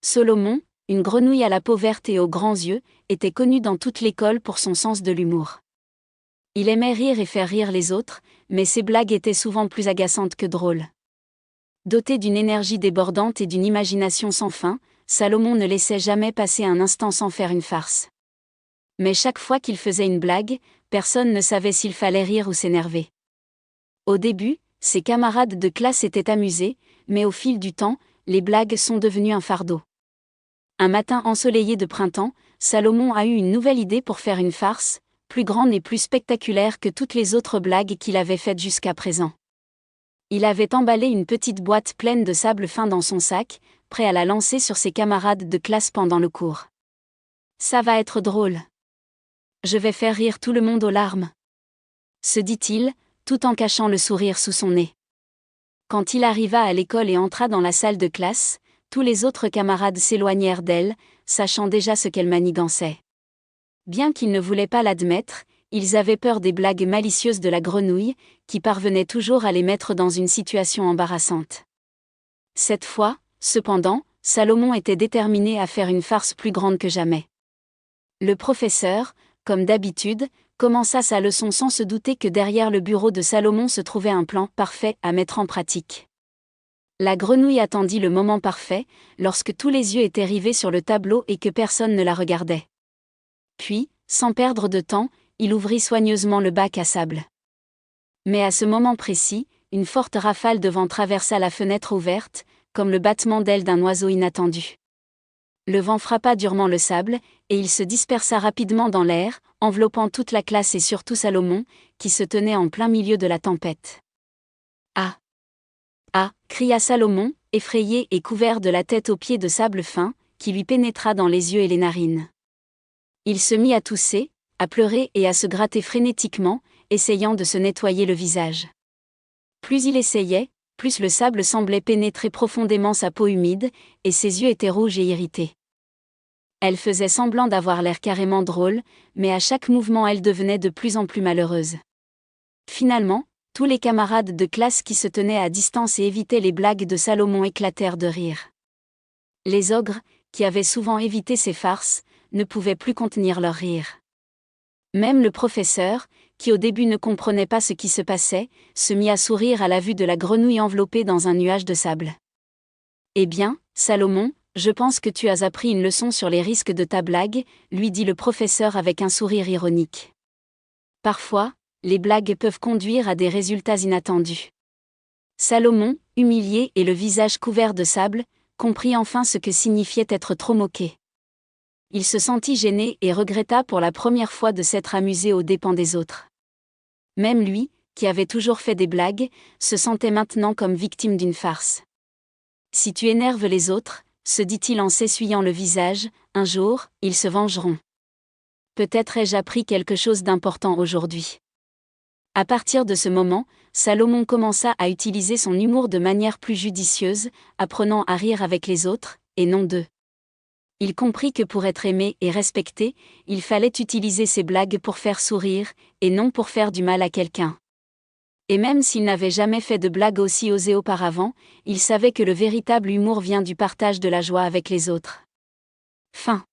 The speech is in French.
Solomon, une grenouille à la peau verte et aux grands yeux, était connu dans toute l'école pour son sens de l'humour. Il aimait rire et faire rire les autres, mais ses blagues étaient souvent plus agaçantes que drôles. Doté d'une énergie débordante et d'une imagination sans fin, Salomon ne laissait jamais passer un instant sans faire une farce. Mais chaque fois qu'il faisait une blague, personne ne savait s'il fallait rire ou s'énerver. Au début, ses camarades de classe étaient amusés, mais au fil du temps, les blagues sont devenues un fardeau. Un matin ensoleillé de printemps, Salomon a eu une nouvelle idée pour faire une farce, plus grande et plus spectaculaire que toutes les autres blagues qu'il avait faites jusqu'à présent. Il avait emballé une petite boîte pleine de sable fin dans son sac, prêt à la lancer sur ses camarades de classe pendant le cours. Ça va être drôle. Je vais faire rire tout le monde aux larmes, se dit-il, tout en cachant le sourire sous son nez. Quand il arriva à l'école et entra dans la salle de classe, tous les autres camarades s'éloignèrent d'elle, sachant déjà ce qu'elle manigançait. Bien qu'ils ne voulaient pas l'admettre, ils avaient peur des blagues malicieuses de la grenouille, qui parvenait toujours à les mettre dans une situation embarrassante. Cette fois, cependant, Salomon était déterminé à faire une farce plus grande que jamais. Le professeur, comme d'habitude, commença sa leçon sans se douter que derrière le bureau de Salomon se trouvait un plan parfait à mettre en pratique. La grenouille attendit le moment parfait, lorsque tous les yeux étaient rivés sur le tableau et que personne ne la regardait. Puis, sans perdre de temps, il ouvrit soigneusement le bac à sable. Mais à ce moment précis, une forte rafale de vent traversa la fenêtre ouverte, comme le battement d'ailes d'un oiseau inattendu. Le vent frappa durement le sable, et il se dispersa rapidement dans l'air, enveloppant toute la classe et surtout Salomon, qui se tenait en plein milieu de la tempête. « Ah ! Ah !» cria Salomon, effrayé et couvert de la tête aux pieds de sable fin, qui lui pénétra dans les yeux et les narines. Il se mit à tousser, à pleurer et à se gratter frénétiquement, essayant de se nettoyer le visage. Plus il essayait, plus le sable semblait pénétrer profondément sa peau humide, et ses yeux étaient rouges et irrités. Elle faisait semblant d'avoir l'air carrément drôle, mais à chaque mouvement elle devenait de plus en plus malheureuse. Finalement, tous les camarades de classe qui se tenaient à distance et évitaient les blagues de Salomon éclatèrent de rire. Les ogres, qui avaient souvent évité ces farces, ne pouvaient plus contenir leur rire. Même le professeur, qui au début ne comprenait pas ce qui se passait, se mit à sourire à la vue de la grenouille enveloppée dans un nuage de sable. « Eh bien, Salomon, je pense que tu as appris une leçon sur les risques de ta blague, » lui dit le professeur avec un sourire ironique. « Parfois, les blagues peuvent conduire à des résultats inattendus. » Salomon, humilié et le visage couvert de sable, comprit enfin ce que signifiait être trop moqué. Il se sentit gêné et regretta pour la première fois de s'être amusé aux dépens des autres. Même lui, qui avait toujours fait des blagues, se sentait maintenant comme victime d'une farce. « Si tu énerves les autres, » se dit-il en s'essuyant le visage, « un jour, ils se vengeront. Peut-être ai-je appris quelque chose d'important aujourd'hui. » À partir de ce moment, Salomon commença à utiliser son humour de manière plus judicieuse, apprenant à rire avec les autres, et non d'eux. Il comprit que pour être aimé et respecté, il fallait utiliser ses blagues pour faire sourire, et non pour faire du mal à quelqu'un. Et même s'il n'avait jamais fait de blagues aussi osées auparavant, il savait que le véritable humour vient du partage de la joie avec les autres. Fin.